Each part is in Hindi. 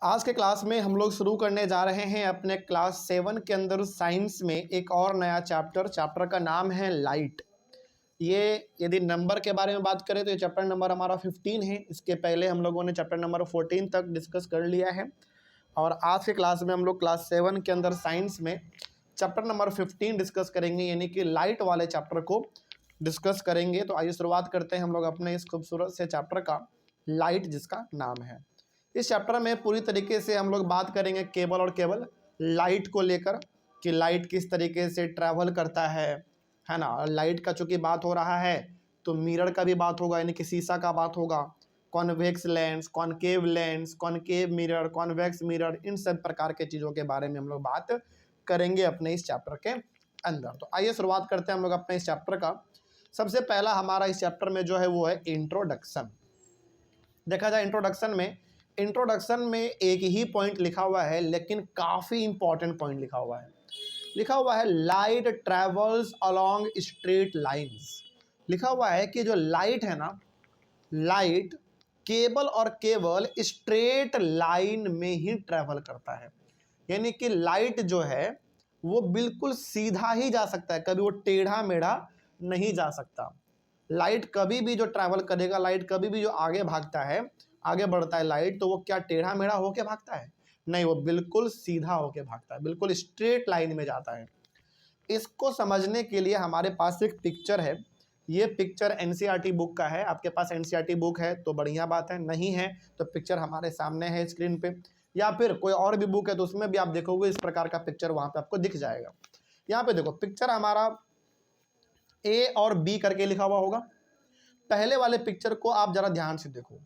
आज के क्लास में हम लोग शुरू करने जा रहे हैं अपने क्लास 7 के अंदर साइंस में एक और नया चैप्टर का नाम है लाइट। ये यदि नंबर के बारे में बात करें तो ये चैप्टर नंबर हमारा 15 है। इसके पहले हम लोगों ने चैप्टर नंबर 14 तक डिस्कस कर लिया है और आज के क्लास में हम लोग क्लास 7 के अंदर साइंस में चैप्टर नंबर 15 डिस्कस करेंगे, यानी कि लाइट वाले चैप्टर को डिस्कस करेंगे। तो आइए शुरुआत करते हैं हम लोग अपने इस खूबसूरत से चैप्टर का, लाइट जिसका नाम है। इस चैप्टर में पूरी तरीके से हम लोग बात करेंगे केवल और केवल लाइट को लेकर कि लाइट किस तरीके से ट्रैवल करता है ना। लाइट का चूँकि बात हो रहा है तो मिरर का भी बात होगा, यानी कि शीशा का बात होगा, convex lens, concave mirror, convex mirror, इन सब प्रकार के चीज़ों के बारे में हम लोग बात करेंगे अपने इस चैप्टर के अंदर। तो आइए शुरुआत करते हैं हम लोग अपने इस चैप्टर का। सबसे पहला हमारा इस चैप्टर में जो है वो है इंट्रोडक्शन। देखा जाए इंट्रोडक्शन में एक ही पॉइंट लिखा हुआ है, लेकिन काफ़ी इंपॉर्टेंट पॉइंट लिखा हुआ है। लिखा हुआ है light travels along straight lines. लिखा हुआ है कि जो लाइट है ना, लाइट केवल और केवल स्ट्रेट लाइन में ही ट्रैवल करता है। यानी कि लाइट जो है वो बिल्कुल सीधा ही जा सकता है, कभी वो टेढ़ा मेढ़ा नहीं जा सकता। लाइट कभी भी जो ट्रैवल करेगा, लाइट कभी भी जो आगे भागता है, आगे बढ़ता है लाइट, तो वो क्या टेढ़ा मेढ़ा होके भागता है? नहीं, वो बिल्कुल सीधा होके भागता है, बिल्कुल स्ट्रेट लाइन में जाता है। इसको समझने के लिए हमारे पास एक पिक्चर है। ये पिक्चर एनसीईआरटी बुक का है। आपके पास एनसीईआरटी बुक है तो बढ़िया बात है, नहीं है तो पिक्चर हमारे सामने है स्क्रीन पे, या फिर कोई और भी बुक है तो उसमें भी आप देखोगे इस प्रकार का पिक्चर वहाँ पे आपको दिख जाएगा। यहाँ पे देखो पिक्चर हमारा ए और बी करके लिखा हुआ होगा। पहले वाले पिक्चर को आप जरा ध्यान से देखो।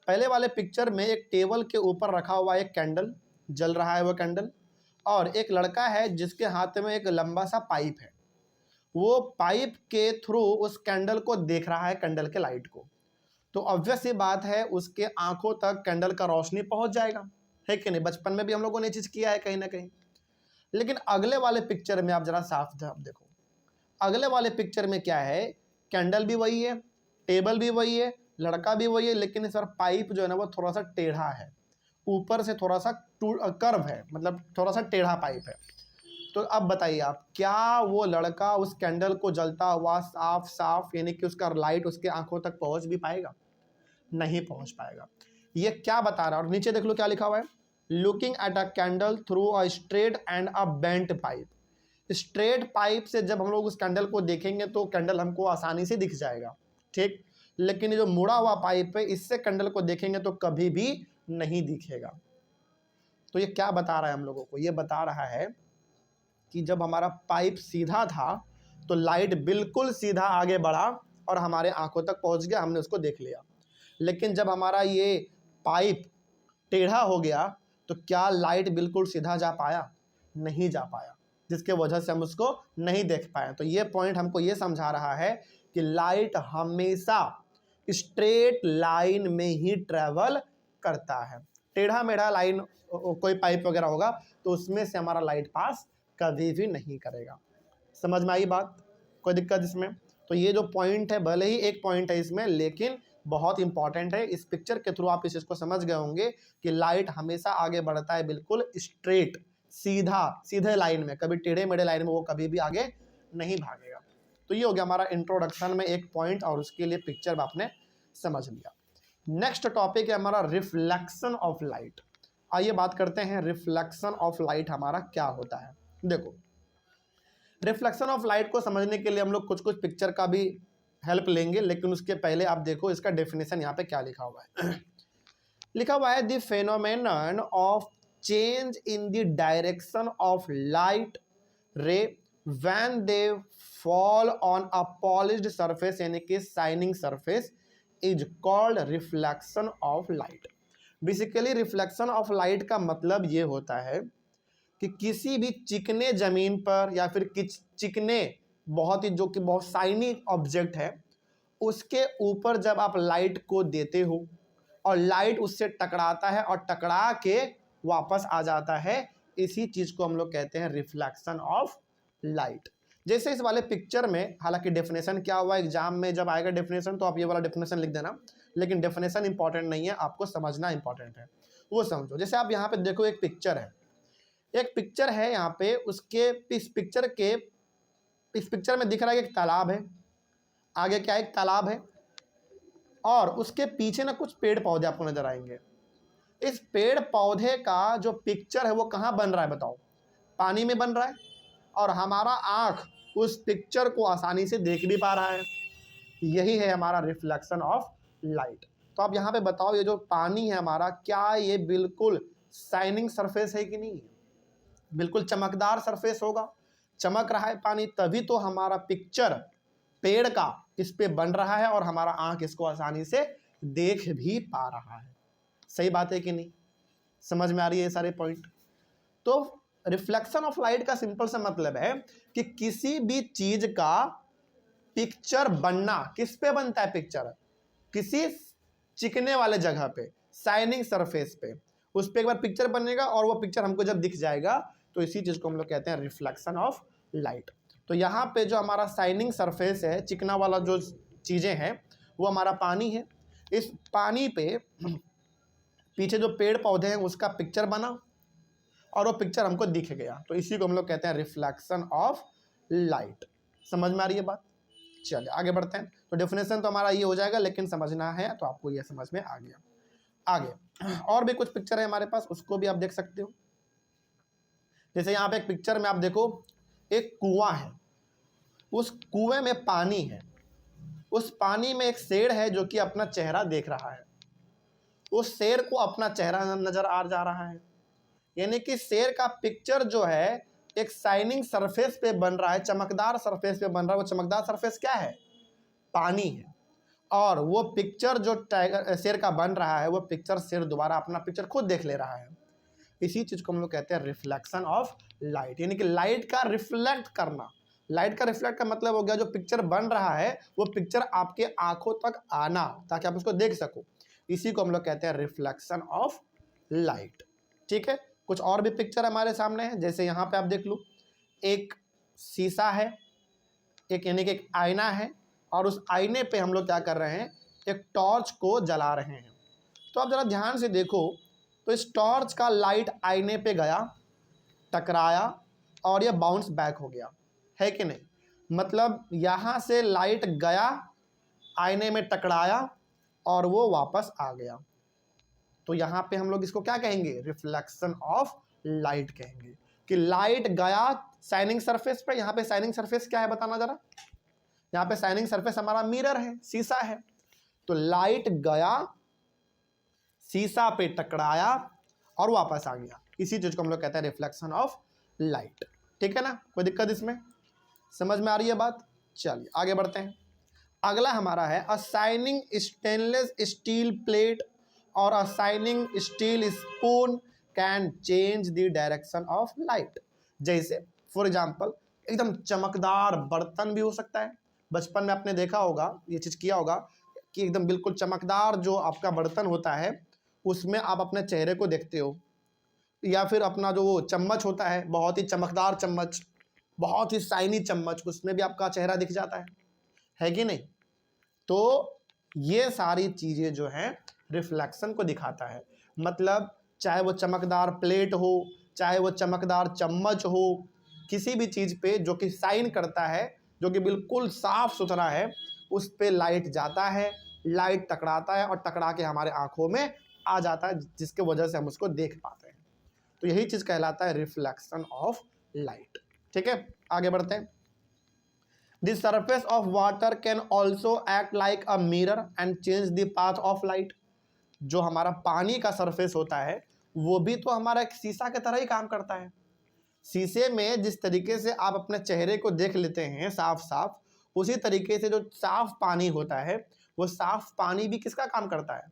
पहले वाले पिक्चर में एक टेबल के ऊपर रखा हुआ एक कैंडल, जल रहा है वो कैंडल, और एक लड़का है जिसके हाथ में एक लंबा सा पाइप है। वो पाइप के थ्रू उस कैंडल को देख रहा है, कैंडल के लाइट को। तो ऑब्वियस सी बात है उसके आंखों तक कैंडल का रोशनी पहुंच जाएगा, है कि नहीं? बचपन में भी हम लोगों ने चीज़ किया है कहीं ना कहीं। लेकिन अगले वाले पिक्चर में आप जरा साफ देखो, अगले वाले पिक्चर में क्या है? कैंडल भी वही है, टेबल भी वही है, लड़का भी वही है, लेकिन इस बार पाइप जो है ना वो थोड़ा सा टेढ़ा है, ऊपर से थोड़ा सा कर्व है, मतलब थोड़ा सा टेढ़ा पाइप है। तो अब बताइए आप, क्या वो लड़का उस कैंडल को जलता हुआ साफ साफ, यानी कि उसका लाइट उसके आंखों तक पहुंच भी पाएगा? नहीं पहुंच पाएगा। ये क्या बता रहा है? और नीचे देख लो क्या लिखा हुआ है, looking at a candle through a straight and a bent pipe. Straight pipe से जब हम लोग उस कैंडल को देखेंगे तो कैंडल हमको आसानी से दिख जाएगा, ठीक। लेकिन ये जो मुड़ा हुआ पाइप है, इससे कैंडल को देखेंगे तो कभी भी नहीं दिखेगा। तो ये क्या बता रहा है हम लोगों को? ये बता रहा है कि जब हमारा पाइप सीधा था तो लाइट बिल्कुल सीधा आगे बढ़ा और हमारे आंखों तक पहुंच गया, हमने उसको देख लिया। लेकिन जब हमारा ये पाइप टेढ़ा हो गया तो क्या लाइट बिल्कुल सीधा जा पाया? नहीं जा पाया, जिसके वजह से हम उसको नहीं देख पाए। तो ये पॉइंट हमको ये समझा रहा है कि लाइट हमेशा स्ट्रेट लाइन में ही ट्रैवल करता है। टेढ़ा मेढ़ा लाइन कोई पाइप वगैरह होगा तो उसमें से हमारा लाइट पास कभी भी नहीं करेगा। समझ में आई बात? कोई दिक्कत इसमें? तो ये जो पॉइंट है, भले ही एक पॉइंट है इसमें, लेकिन बहुत इंपॉर्टेंट है। इस पिक्चर के थ्रू आप इस चीज़ को समझ गए होंगे कि लाइट हमेशा आगे बढ़ता है बिल्कुल स्ट्रेट, सीधे लाइन में, कभी टेढ़े मेढ़े लाइन में वो कभी भी आगे नहीं भागेगा। तो ये हो गया हमारा इंट्रोडक्शन में एक पॉइंट, और उसके लिए पिक्चर आपने समझ लिया। नेक्स्ट टॉपिक है हमारा रिफ्लेक्शन ऑफ लाइट। आइए बात करते हैं रिफ्लेक्शन ऑफ लाइट हमारा क्या होता है। देखो, रिफ्लेक्शन ऑफ लाइट को समझने के लिए हम लोग कुछ कुछ पिक्चर का भी हेल्प लेंगे, लेकिन उसके पहले आप देखो इसका डेफिनेशन यहाँ पे क्या लिखा हुआ है। लिखा हुआ है the phenomenon of change in the direction of light रे when they fall on a polished surface, यानी कि shining surface, is called reflection of light. Basically reflection of light का मतलब ये होता है कि किसी भी चिकने ज़मीन पर या फिर चिकने बहुत ही जो कि बहुत शाइनी ऑब्जेक्ट है, उसके ऊपर जब आप लाइट को देते हो और लाइट उससे टकराता है और टकरा के वापस आ जाता है, इसी चीज़ को हम लोग कहते हैं रिफ्लेक्शन ऑफ लाइट। जैसे इस वाले पिक्चर में, हालांकि डेफिनेशन क्या हुआ, एग्जाम में जब आएगा डेफिनेशन तो आप ये वाला डेफिनेशन लिख देना, लेकिन डेफिनेशन इंपॉर्टेंट नहीं है, आपको समझना इंपॉर्टेंट है। वो समझो। जैसे आप यहाँ पे देखो एक पिक्चर है यहाँ पे, उसके इस पिक्चर में दिख रहा है कि एक तालाब है, आगे क्या एक तालाब है, और उसके पीछे ना कुछ पेड़ पौधे आपको नजर आएंगे। इस पेड़ पौधे का जो पिक्चर है वो कहाँ बन रहा है बताओ? पानी में बन रहा है, और हमारा आंख उस पिक्चर को आसानी से देख भी पा रहा है। यही है हमारा रिफ्लेक्शन ऑफ लाइट। तो आप यहाँ पे बताओ, ये जो पानी है हमारा, क्या ये बिल्कुल शाइनिंग सरफेस है कि नहीं है? बिल्कुल चमकदार सरफेस होगा, चमक रहा है पानी, तभी तो हमारा पिक्चर पेड़ का इस पे बन रहा है और हमारा आंख इसको आसानी से देख भी पा रहा है। सही बात है कि नहीं? समझ में आ रही है ये सारे पॉइंट? तो रिफ्लेक्शन ऑफ लाइट का सिंपल सा मतलब है कि किसी भी चीज का पिक्चर बनना, किस पे बनता है पिक्चर? किसी चिकने वाले जगह पे, शाइनिंग सरफेस पे, उस पे एक बार पिक्चर बनेगा और वो पिक्चर हमको जब दिख जाएगा तो इसी चीज को हम लोग कहते हैं रिफ्लेक्शन ऑफ लाइट। तो यहाँ पे जो हमारा शाइनिंग सरफेस है, चिकना वाला जो चीजें हैं, वो हमारा पानी है। इस पानी पे पीछे जो पेड़ पौधे हैं उसका पिक्चर बना और वो पिक्चर हमको दिख गया, तो इसी को हम लोग कहते हैं रिफ्लेक्शन ऑफ लाइट। समझ में आ रही है बात? चलिए आगे बढ़ते हैं। तो डेफिनेशन तो हमारा ये हो जाएगा, लेकिन समझना है तो आपको ये समझ में आ गया। आगे और भी कुछ पिक्चर है हमारे पास, उसको भी आप देख सकते हो। जैसे यहाँ पे एक पिक्चर में आप देखो, एक कुआं है, उस कुएं में पानी है, उस पानी में एक शेर है जो कि अपना चेहरा देख रहा है। उस शेर को अपना चेहरा नजर आ जा रहा है, यानी कि शेर का पिक्चर जो है एक शाइनिंग सरफेस पे बन रहा है, चमकदार सरफेस पे बन रहा है। वो चमकदार सरफेस क्या है? पानी है। और वो पिक्चर जो टाइगर शेर का बन रहा है, वो पिक्चर शेर दोबारा अपना पिक्चर खुद देख ले रहा है। इसी चीज को हम लोग कहते हैं रिफ्लेक्शन ऑफ लाइट, यानी कि लाइट का रिफ्लेक्ट करना। लाइट का रिफ्लेक्ट का मतलब हो गया जो पिक्चर बन रहा है वो पिक्चर आपके आंखों तक आना, ताकि आप उसको देख सको। इसी को हम लोग कहते हैं रिफ्लेक्शन ऑफ लाइट। ठीक है, कुछ और भी पिक्चर हमारे सामने है। जैसे यहाँ पे आप देख लो, एक शीशा है, एक यानी कि एक आईना है, और उस आईने पे हम लोग क्या कर रहे हैं? एक टॉर्च को जला रहे हैं। तो आप जरा ध्यान से देखो, तो इस टॉर्च का लाइट आईने पे गया, टकराया, और ये बाउंस बैक हो गया, है कि नहीं? मतलब यहाँ से लाइट गया, आईने में टकराया, और वो वापस आ गया। तो यहाँ पे हम लोग इसको क्या कहेंगे? रिफ्लेक्शन ऑफ लाइट कहेंगे, कि लाइट गया शाइनिंग सरफेस पे। यहाँ पे शाइनिंग सरफेस क्या है बताना जरा? यहाँ पे शाइनिंग सरफेस हमारा मिरर है, शीशा है। तो लाइट गया, शीशा पे टकराया, और वापस आ गया। इसी चीज को हम लोग कहते हैं रिफ्लेक्शन ऑफ लाइट। ठीक है ना? कोई दिक्कत इसमें? समझ में आ रही है बात? चलिए आगे बढ़ते हैं। अगला हमारा है a shining stainless steel plate और a shining steel spoon can change the direction of light. जैसे फॉर एग्जांपल, एकदम चमकदार बर्तन भी हो सकता है। बचपन में आपने देखा होगा, ये चीज़ किया होगा कि एकदम बिल्कुल चमकदार जो आपका बर्तन होता है उसमें आप अपने चेहरे को देखते हो, या फिर अपना जो वो चम्मच होता है, बहुत ही चमकदार चम्मच, बहुत ही शाइनी चम्मच, उसमें भी आपका चेहरा दिख जाता है कि नहीं? तो ये सारी चीज़ें जो हैं रिफ्लेक्शन को दिखाता है। मतलब चाहे वो चमकदार प्लेट हो, चाहे वो चमकदार चम्मच हो, किसी भी चीज़ पे जो कि शाइन करता है, जो कि बिल्कुल साफ सुथरा है, उस पे लाइट जाता है, लाइट टकराता है, और टकरा के हमारे आंखों में आ जाता है, जिसके वजह से हम उसको देख पाते हैं। तो यही चीज़ कहलाता है रिफ्लेक्शन ऑफ लाइट। ठीक है, आगे बढ़ते हैं। The surface of water can also act like a mirror and change the path of light। जो हमारा पानी का सरफेस होता है वो भी तो हमारा एक शीशा की तरह ही काम करता है। शीशे में जिस तरीके से आप अपने चेहरे को देख लेते हैं साफ साफ, उसी तरीके से जो साफ पानी होता है, वो साफ पानी भी किसका काम करता है?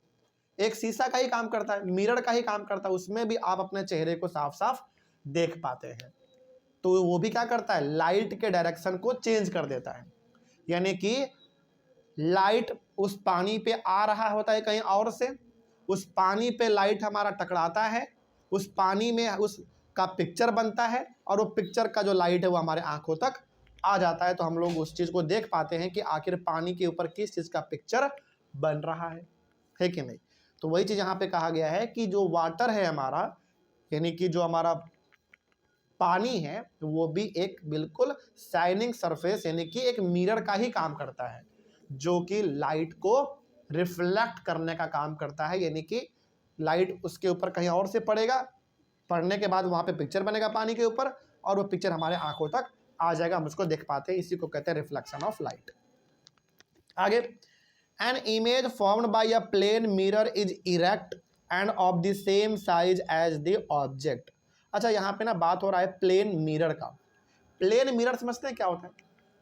एक शीशा का ही काम करता है, मिरर का ही काम करता है। उसमें भी आप अपने चेहरे को साफ साफ देख पाते हैं। तो वो भी क्या करता है? लाइट के डायरेक्शन को चेंज कर देता है। यानी कि लाइट उस पानी पे आ रहा होता है कहीं और से, उस पानी पे लाइट हमारा टकराता है, उस पानी में उसका पिक्चर बनता है, और वो पिक्चर का जो लाइट है वो हमारे आंखों तक आ जाता है। तो हम लोग उस चीज़ को देख पाते हैं कि आखिर पानी के ऊपर किस चीज़ का पिक्चर बन रहा है कि नहीं। तो वही चीज़ यहाँ पे कहा गया है कि जो वाटर है हमारा, यानी कि जो हमारा पानी है, वो भी एक बिल्कुल शाइनिंग सरफेस यानी कि एक मिरर का ही काम करता है, जो कि लाइट को रिफ्लेक्ट करने का काम करता है। यानी कि लाइट उसके ऊपर कहीं और से पड़ेगा, पड़ने के बाद वहाँ पे पिक्चर बनेगा पानी के ऊपर, और वो पिक्चर हमारे आंखों तक आ जाएगा, हम उसको देख पाते हैं। इसी को कहते हैं रिफ्लेक्शन ऑफ लाइट। आगे, an image formed by a plane mirror is erect and of the same size as the object. अच्छा, यहाँ पे ना बात हो रहा है प्लेन मिरर का। प्लेन मिरर समझते हैं क्या होता है?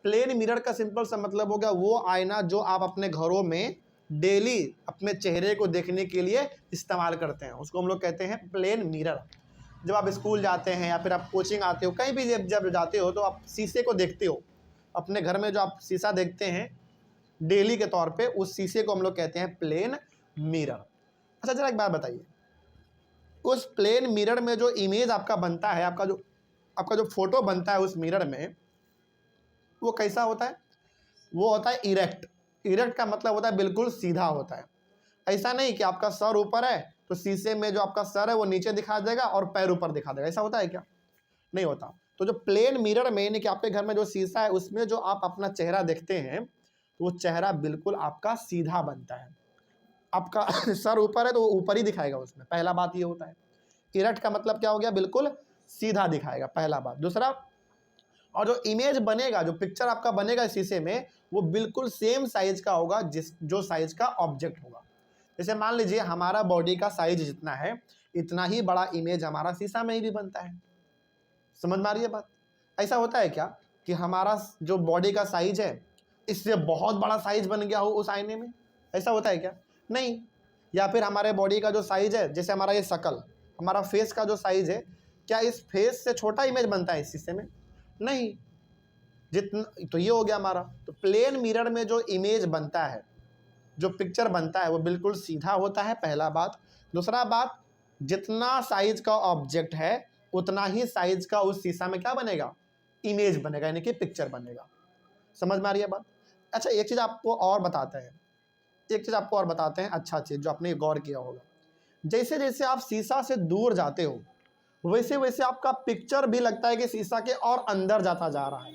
प्लेन मिरर का सिंपल सा मतलब हो गया वो आईना जो आप अपने घरों में डेली अपने चेहरे को देखने के लिए इस्तेमाल करते हैं, उसको हम लोग कहते हैं प्लेन मिरर। जब आप स्कूल जाते हैं या फिर आप कोचिंग आते हो, कहीं भी जब जाते हो, तो आप शीशे को देखते हो। अपने घर में जो आप शीशा देखते हैं डेली के तौर पे, उस शीशे को हम लोग कहते हैं प्लेन मिरर। अच्छा, जरा एक बात बताइए, उस प्लेन मिरर में जो इमेज आपका बनता है, आपका जो फोटो बनता है उस मिरर में, वो कैसा होता है? वो होता है इरेक्ट। इरेक्ट का मतलब होता है बिल्कुल सीधा होता है। ऐसा नहीं कि आपका सर ऊपर है तो शीशे में जो आपका सर है वो नीचे दिखा देगा और पैर ऊपर दिखा देगा, ऐसा होता है क्या? नहीं होता। तो जो प्लेन मिरर में, यानी कि आपके घर में जो शीशा है उसमें जो आप अपना चेहरा देखते हैं, तो वो चेहरा बिल्कुल आपका सीधा बनता है। आपका सर ऊपर है तो वो ऊपर ही दिखाएगा उसमें, पहला बात ये होता है। इरेक्ट का मतलब क्या हो गया? बिल्कुल सीधा दिखाएगा, पहला बात। दूसरा, और जो इमेज बनेगा, जो पिक्चर आपका बनेगा शीशे में, वो बिल्कुल सेम साइज का होगा जो साइज का ऑब्जेक्ट होगा। जैसे मान लीजिए हमारा बॉडी का साइज जितना है, इतना ही बड़ा इमेज हमारा शीशा में ही भी बनता है। समझ में आ रही है बात? ऐसा होता है क्या कि हमारा जो बॉडी का साइज है इससे बहुत बड़ा साइज बन गया हो उस आईने में? ऐसा होता है क्या? नहीं। या फिर हमारे बॉडी का जो साइज है, जैसे हमारा ये शकल, हमारा फेस का जो साइज है, क्या इस फेस से छोटा इमेज बनता है इस शीशे में? नहीं। जितना, तो ये हो गया हमारा। तो प्लेन मिरर में जो इमेज बनता है, जो पिक्चर बनता है, वो बिल्कुल सीधा होता है, पहला बात। दूसरा बात, जितना साइज का ऑब्जेक्ट है उतना ही साइज का उस शीशा में क्या बनेगा? इमेज बनेगा, यानी कि पिक्चर बनेगा। समझ में आ रही है बात? अच्छा, एक चीज़ आपको और बताते हैं, अच्छा चीज़ जो आपने गौर किया होगा, जैसे जैसे आप शीशा से दूर जाते हो, वैसे वैसे आपका पिक्चर भी लगता है कि शीशा के और अंदर जाता जा रहा है।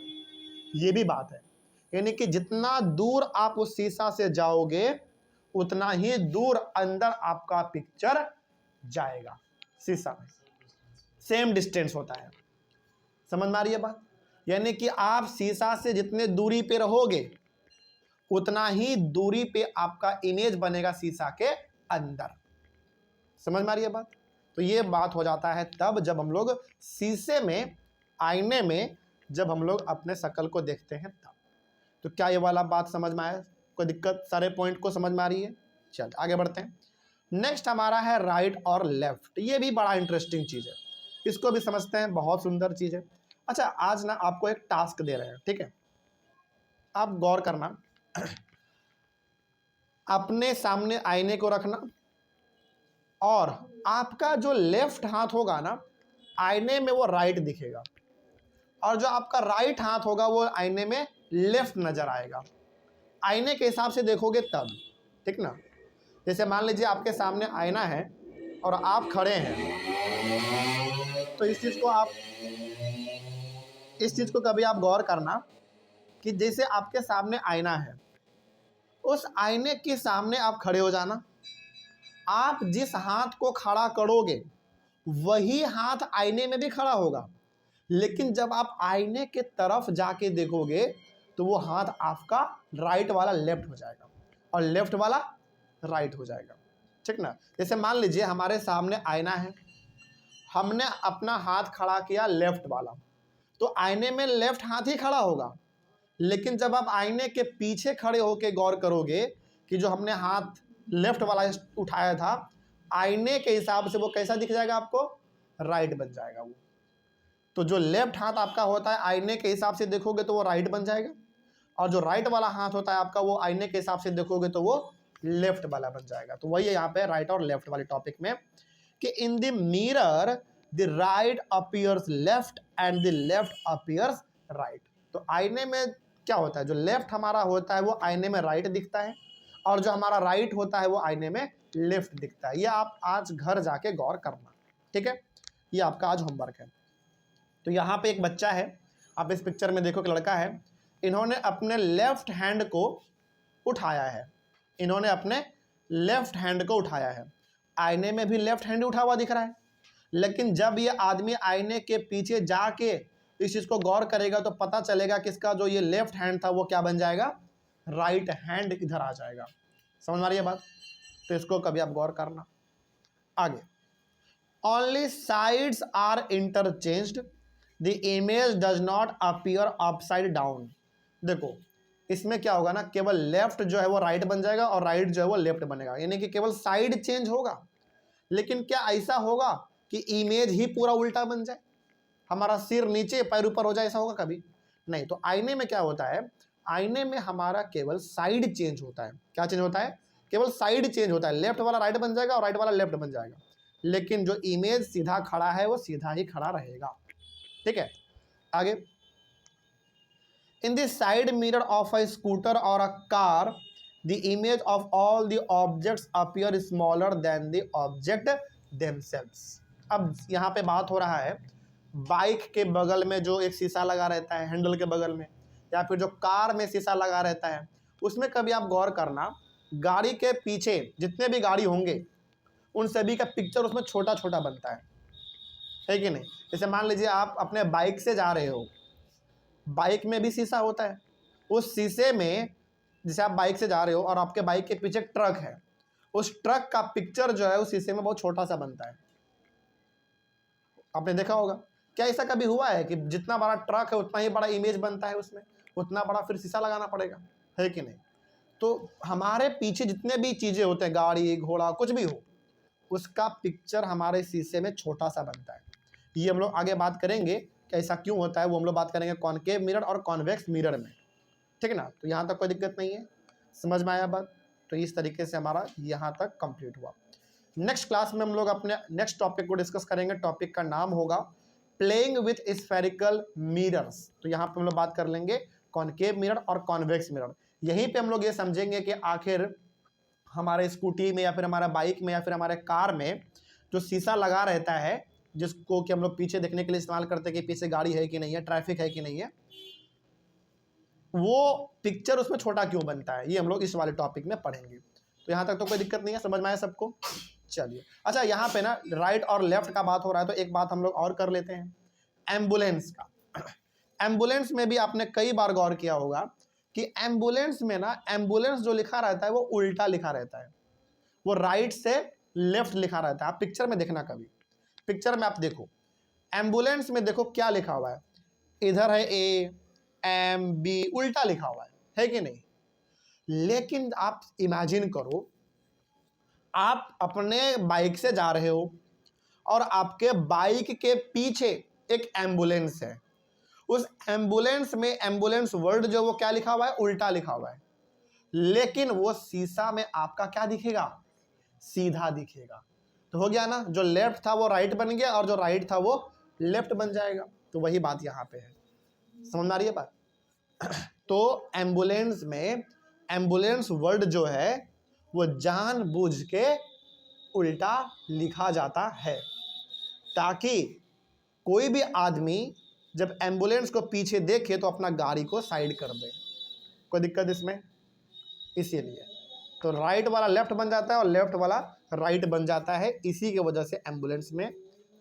ये भी बात है, यानी कि जितना दूर आप उस शीशा से जाओगे उतना ही दूर अंदर आपका पिक्चर जाएगा। शीशा में सेम डिस्टेंस होता है। समझ में आ रही है बात? यानी कि आप शीशा से जितने दूरी पे रहोगे उतना ही दूरी पे आपका इमेज बनेगा शीशा के अंदर। समझ में आ रही है बात? तो ये बात हो जाता है तब जब हम लोग शीशे में, आईने में जब हम लोग अपने शक्ल को देखते हैं तब। तो क्या ये वाला बात समझ में आया? कोई दिक्कत? सारे पॉइंट को समझ में आ रही है? चल आगे बढ़ते हैं। नेक्स्ट हमारा है राइट और लेफ्ट। ये भी बड़ा इंटरेस्टिंग चीज़ है, इसको भी समझते हैं, बहुत सुंदर चीज़ है। अच्छा, आज ना आपको एक टास्क दे रहे हैं, ठीक है? आप गौर करना, अपने सामने आईने को रखना, और आपका जो लेफ्ट हाथ होगा ना, आईने में वो राइट दिखेगा, और जो आपका राइट हाथ होगा वो आईने में लेफ्ट नजर आएगा। आईने के हिसाब से देखोगे तब, ठीक ना? जैसे मान लीजिए आपके सामने आईना है और आप खड़े हैं, तो इस चीज़ को कभी आप गौर करना कि जैसे आपके सामने आईना है, उस आईने के सामने आप खड़े हो जाना। आप जिस हाथ को खड़ा करोगे वही हाथ आईने में भी खड़ा होगा, लेकिन जब आप आईने के तरफ जाके देखोगे तो वो हाथ आपका राइट वाला लेफ्ट हो जाएगा और लेफ्ट वाला राइट हो जाएगा, ठीक ना? जैसे मान लीजिए हमारे सामने आईना है, हमने अपना हाथ खड़ा किया लेफ्ट वाला, तो आईने में लेफ्ट हाथ ही खड़ा होगा, लेकिन जब आप आईने के पीछे खड़े होकर गौर करोगे कि जो हमने हाथ लेफ्ट वाला उठाया था, आईने के हिसाब से वो कैसा दिख जाएगा आपको? राइट बन जाएगा वो। तो जो लेफ्ट हाथ आपका होता है आईने के हिसाब से देखोगे तो वो राइट बन जाएगा, और जो राइट वाला हाथ होता है आपका वो आईने के हिसाब से देखोगे तो वो लेफ्ट वाला बन जाएगा। तो वही है यहाँ पे राइट और लेफ्ट वाले टॉपिक में कि in the mirror the right appears left and the left appears right. तो आईने में क्या होता है? जो लेफ्ट हमारा होता है वो आईने में राइट दिखता है, और जो हमारा राइट होता है वो आईने में लेफ्ट दिखता है। ये आप आज घर जाके गौर करना, ठीक है, ये आपका आज होमवर्क है। तो यहाँ पे एक बच्चा है, आप इस पिक्चर में देखो, एक लड़का है, इन्होंने अपने लेफ्ट हैंड को उठाया है, इन्होंने अपने लेफ्ट हैंड को उठाया है। आईने में भी लेफ्ट हैंड उठा हुआ दिख रहा है, लेकिन जब ये आदमी आईने के पीछे जाके इस चीज को गौर करेगा तो पता चलेगा कि इसका जो ये लेफ्ट हैंड था वो क्या बन जाएगा, राइट हैंड इधर आ जाएगा। समझ में आ रही है बात? तो इसको कभी आप गौर करना। आगे, only sides are interchanged, the image does not appear upside down. देखो इसमें क्या होगा ना, केवल लेफ्ट जो है वो राइट बन जाएगा और राइट जो है वो लेफ्ट बनेगा, यानी कि केवल साइड चेंज होगा। लेकिन क्या ऐसा होगा कि इमेज ही पूरा उल्टा बन जाए, हमारा सिर नीचे पैर ऊपर हो जाए, ऐसा होगा कभी नहीं। तो आईने में क्या होता है, आईने में हमारा केवल साइड चेंज होता है। क्या चेंज होता है? केवल साइड चेंज होता है, लेफ्ट वाला राइट बन जाएगा और राइट वाला लेफ्ट बन जाएगा, लेकिन जो इमेज सीधा खड़ा है वो सीधा ही खड़ा रहेगा। ठीक है, आगे, in the side mirror of a scooter और a car the image of all the objects appear smaller than the object themselves. अब यहाँ पे बात हो रहा है बाइक के बगल में जो एक शीशा लगा रहता है हैंडल के बगल में, या फिर जो कार में शीशा लगा रहता है, उसमें कभी आप गौर करना, गाड़ी के पीछे जितने भी गाड़ी होंगे उन सभी का पिक्चर उसमें छोटा छोटा बनता है कि नहीं? जैसे मान लीजिए आप अपने बाइक से जा रहे हो, बाइक में भी शीशा होता है, उस शीशे में जैसे आप बाइक से जा रहे हो और आपके बाइक के पीछे ट्रक है, उस ट्रक का पिक्चर जो है उस शीशे में बहुत छोटा सा बनता है। आपने देखा होगा, क्या ऐसा कभी हुआ है कि जितना बड़ा ट्रक है उतना ही बड़ा इमेज बनता है उसमें, उतना बड़ा फिर शीशा लगाना पड़ेगा, है कि नहीं? तो हमारे पीछे जितने भी चीजें होते हैं, गाड़ी घोड़ा कुछ भी हो, उसका पिक्चर हमारे शीशे में छोटा सा बनता है। ये हम लोग आगे बात करेंगे कि ऐसा क्यों होता है, वो हम लोग बात करेंगे कॉनकेव मिरर और कॉन्वेक्स मिरर में, ठीक है ना? तो यहाँ तक कोई दिक्कत नहीं है, समझ में आया बात? तो इस तरीके से हमारा यहाँ तक कंप्लीट हुआ। नेक्स्ट क्लास में हम लोग अपने नेक्स्ट टॉपिक को डिस्कस करेंगे। टॉपिक का नाम होगा प्लेइंग विथ स्फेरिकल मिरर्स। तो यहाँ पे हम लोग बात कर लेंगे कॉनकेव मिरर और कॉन्वेक्स मिरर। यहीं पे हम लोग ये समझेंगे कि आखिर हमारे स्कूटी में या फिर हमारा बाइक में या फिर हमारे कार में जो शीशा लगा रहता है, जिसको कि हम लोग पीछे देखने के लिए इस्तेमाल करते हैं कि पीछे गाड़ी है कि नहीं है, ट्रैफिक है कि नहीं है, वो पिक्चर उसमें छोटा क्यों बनता है, ये हम लोग इस वाले टॉपिक में पढ़ेंगे। तो यहाँ तक तो कोई दिक्कत नहीं है, समझ में आया सबको? चलिए, अच्छा यहाँ पे ना राइट और लेफ्ट का बात हो रहा है तो एक बात हम लोग और कर लेते हैं, एम्बुलेंस का। एम्बुलेंस में भी आपने कई बार गौर किया होगा कि एम्बुलेंस में ना, एम्बुलेंस जो लिखा रहता है वो उल्टा लिखा रहता है, वो राइट से लेफ्ट लिखा रहता है। आप पिक्चर में देखना, कभी पिक्चर में आप देखो, एम्बुलेंस में देखो क्या लिखा हुआ है, इधर है ए एम बी, उल्टा लिखा हुआ है कि नहीं? लेकिन आप इमेजिन करो, आप अपने बाइक से जा रहे हो और आपके बाइक के पीछे एक एम्बुलेंस है, उस एम्बुलेंस में एम्बुलेंस वर्ड जो वो क्या लिखा हुआ है, उल्टा लिखा हुआ है, लेकिन वो शीशा में आपका क्या दिखेगा, सीधा दिखेगा। तो हो गया ना, जो लेफ्ट था वो राइट बन गया और जो राइट था वो लेफ्ट बन जाएगा। तो वही बात यहाँ पे है, समझ में आ रही है बात? तो एम्बुलेंस में एम्बुलेंस वर्ड जो है वो जानबूझ के उल्टा लिखा जाता है, ताकि कोई भी आदमी जब एम्बुलेंस को पीछे देखे तो अपना गाड़ी को साइड कर दे। कोई दिक्कत इसमें? इसीलिए तो राइट वाला लेफ्ट बन जाता है और लेफ्ट वाला राइट बन जाता है, इसी की वजह से एम्बुलेंस में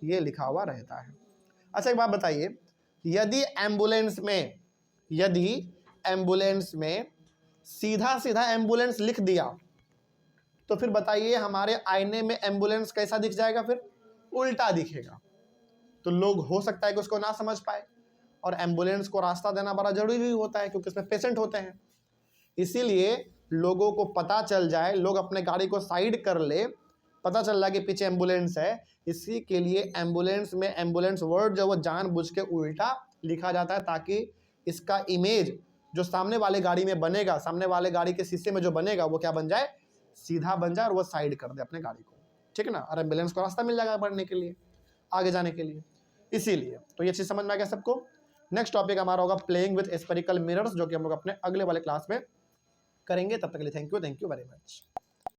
ये लिखा हुआ रहता है। अच्छा एक बात बताइए, यदि एम्बुलेंस में सीधा सीधा एम्बुलेंस लिख दिया तो फिर बताइए हमारे आईने में एम्बुलेंस कैसा दिख जाएगा? फिर उल्टा दिखेगा। तो लोग हो सकता है कि उसको ना समझ पाए, और एम्बुलेंस को रास्ता देना बड़ा जरूरी होता है क्योंकि इसमें पेशेंट होते हैं। इसीलिए लोगों को पता चल जाए, लोग अपने गाड़ी को साइड कर ले, पता चल रहा है कि पीछे एम्बुलेंस है, इसी के लिए एम्बुलेंस में एम्बुलेंस वर्ड जो वो जानबूझ के उल्टा लिखा जाता है, ताकि इसका इमेज जो सामने वाले गाड़ी में बनेगा, सामने वाले गाड़ी के शीशे में जो बनेगा वो क्या बन जाए, सीधा बन जाए और वो साइड कर दे अपने गाड़ी को, ठीक है ना? और एम्बुलेंस को रास्ता मिल जाएगा बढ़ने के लिए, आगे जाने के लिए। इसीलिए तो ये चीज़ समझ में आ गया सबको। नेक्स्ट टॉपिक हमारा होगा प्लेइंग विद स्फेरिकल मिरर्स, जो कि हम लोग अपने अगले वाले क्लास में करेंगे। तब तक के लिए थैंक यू वेरी मच।